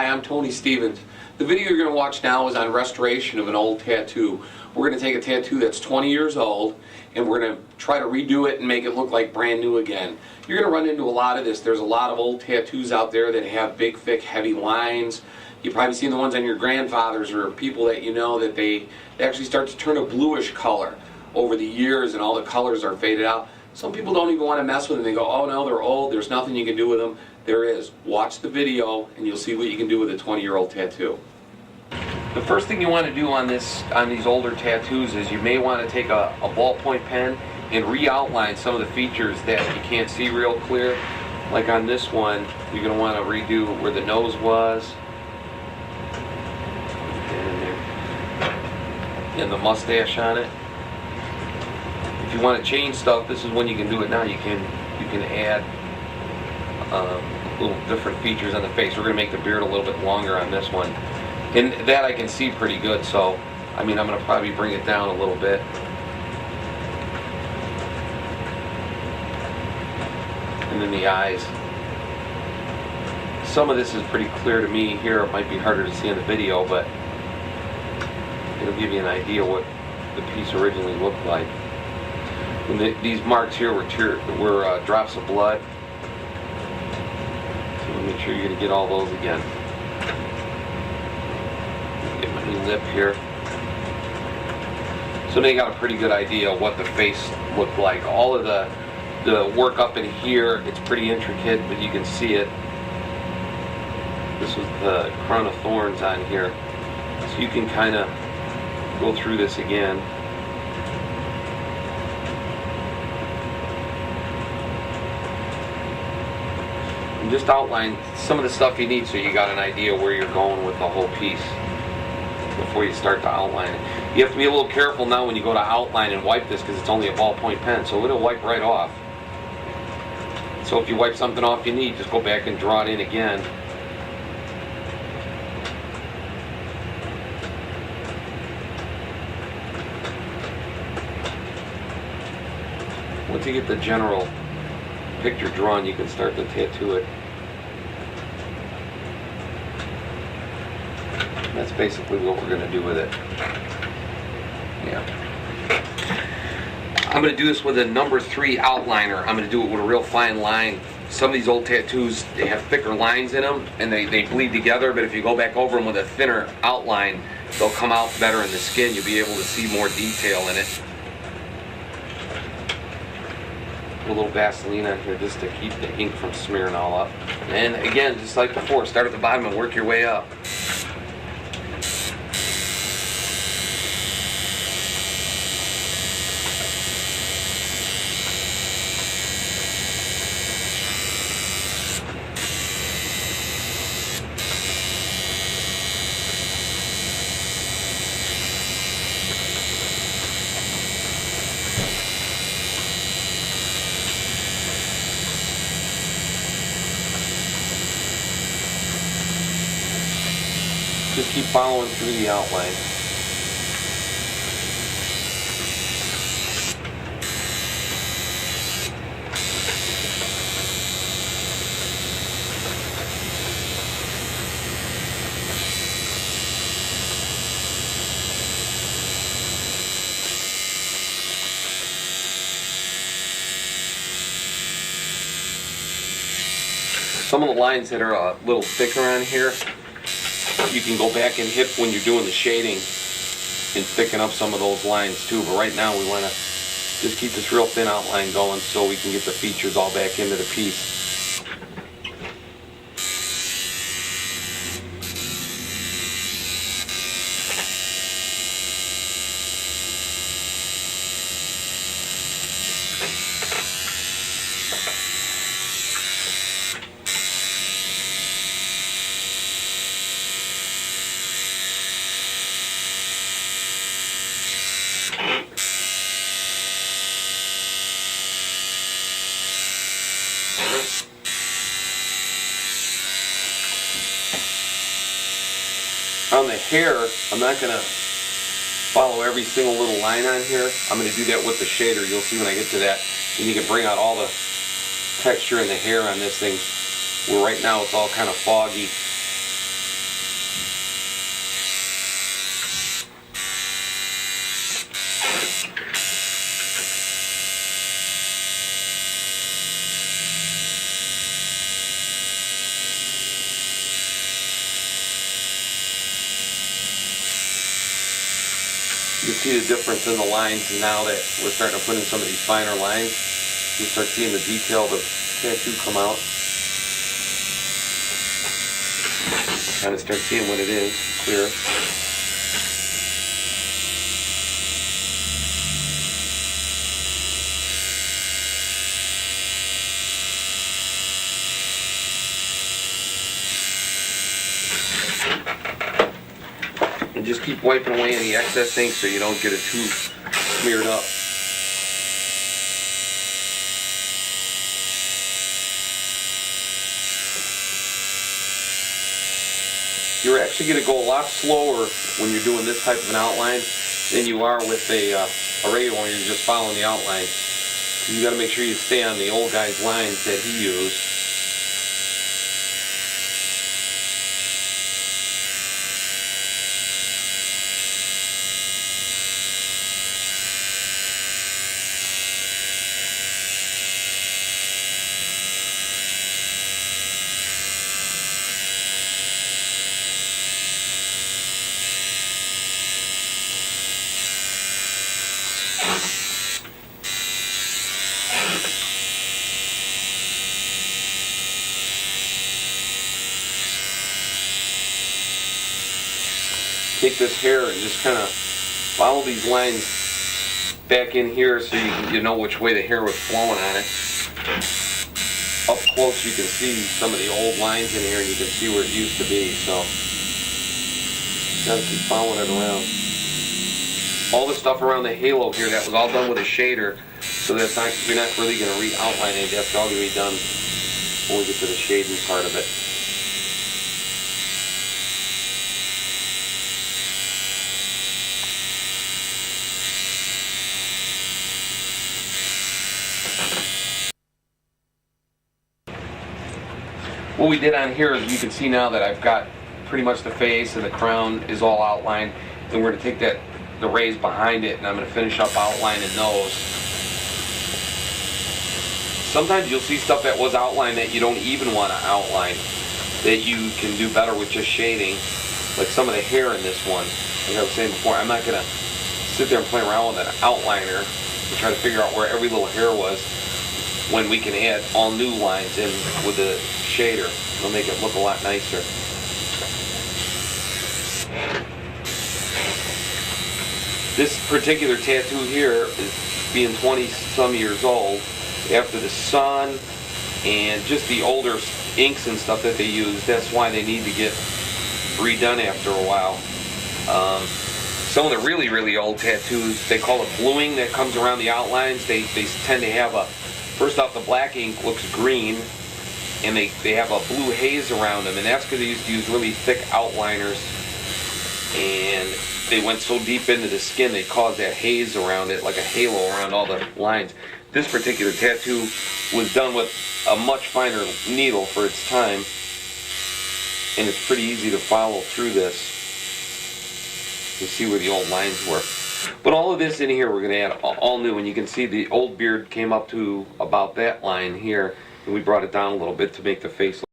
Hi, I'm Tony Stevens. The video you're going to watch now is on restoration of an old tattoo. We're going to take a tattoo that's 20 years old and we're going to try to redo it and make it look like brand new again. You're going to run into a lot of this. There's a lot of old tattoos out there that have big, thick, heavy lines. You've probably seen the ones on your grandfathers or people that you know that they actually start to turn a bluish color over the years and all the colors are faded out. Some people don't even want to mess with them. They go, oh no, they're old, there's nothing you can do with them. There is. Watch the video and you'll see what you can do with a 20-year-old tattoo. The first thing you want to do on these older tattoos is you may want to take a ballpoint pen and re-outline some of the features that you can't see real clear. Like on this one, you're going to want to redo where the nose was and the mustache on it. If you want to change stuff, this is when you can do it now. You can add little different features on the face. We're going to make the beard a little bit longer on this one. And that I can see pretty good, so I'm going to probably bring it down a little bit. And then the eyes. Some of this is pretty clear to me here. It might be harder to see in the video, but it'll give you an idea what the piece originally looked like. And these marks here were drops of blood. So make sure you're going to get all those again. Get my new lip here. So now you got a pretty good idea of what the face looked like. All of the work up in here, it's pretty intricate, but you can see it. This was the crown of thorns on here. So you can kind of go through this again. And just outline some of the stuff you need so you got an idea where you're going with the whole piece before you start to outline it. You have to be a little careful now when you go to outline and wipe this because it's only a ballpoint pen, so it'll wipe right off. So if you wipe something off you need, just go back and draw it in again. Once you get the general picture drawn, you can start to tattoo it. That's basically what we're going to do with it. Yeah. I'm going to do this with a number 3 outliner. I'm going to do it with a real fine line. Some of these old tattoos, they have thicker lines in them and they bleed together, but if you go back over them with a thinner outline, they'll come out better in the skin. You'll be able to see more detail in it. A little Vaseline on here just to keep the ink from smearing all up. And again, just like before, start at the bottom and work your way up. Just keep following through the outline. Some of the lines that are a little thicker on here, you can go back and hit when you're doing the shading and thicken up some of those lines too. But right now we want to just keep this real thin outline going so we can get the features all back into the piece. On the hair, I'm not going to follow every single little line on here. I'm going to do that with the shader. You'll see when I get to that. And you can bring out all the texture in the hair on this thing, where right now it's all kind of foggy. You can see the difference in the lines now that we're starting to put in some of these finer lines. You start seeing the detail of the tattoo come out. Kind of start seeing what it is, clear. And just keep wiping away any excess ink so you don't get it too smeared up. You're actually going to go a lot slower when you're doing this type of an outline than you are with a regular one. You're just following the outline. You got to make sure you stay on the old guy's lines that he used. Take this hair and just kind of follow these lines back in here so you know which way the hair was flowing on it. Up close you can see some of the old lines in here and you can see where it used to be, so gotta keep following it around. All the stuff around the halo here, that was all done with a shader, so that's not, you're not really going to re-outline it. That's all going to be done when we get to the shading part of it. What we did on here is you can see now that I've got pretty much the face and the crown is all outlined, and we're going to take the rays behind it and I'm going to finish up outlining those. Sometimes you'll see stuff that was outlined that you don't even want to outline, that you can do better with just shading, like some of the hair in this one. Like I was saying before, I'm not going to sit there and play around with an outliner to try to figure out where every little hair was, when we can add all new lines in with the shader. It'll make it look a lot nicer. This particular tattoo here is being 20 some years old, after the sun and just the older inks and stuff that they use. That's why they need to get redone after a while. Some of the really, really old tattoos, they call it bluing, that comes around the outlines. They tend to have a, first off, the black ink looks green, and they have a blue haze around them, and that's because they used to use really thick outliners, and they went so deep into the skin they caused that haze around it, like a halo around all the lines. This particular tattoo was done with a much finer needle for its time, and it's pretty easy to follow through this. You see where the old lines were. But all of this in here we're going to add all new, and you can see the old beard came up to about that line here, and we brought it down a little bit to make the face look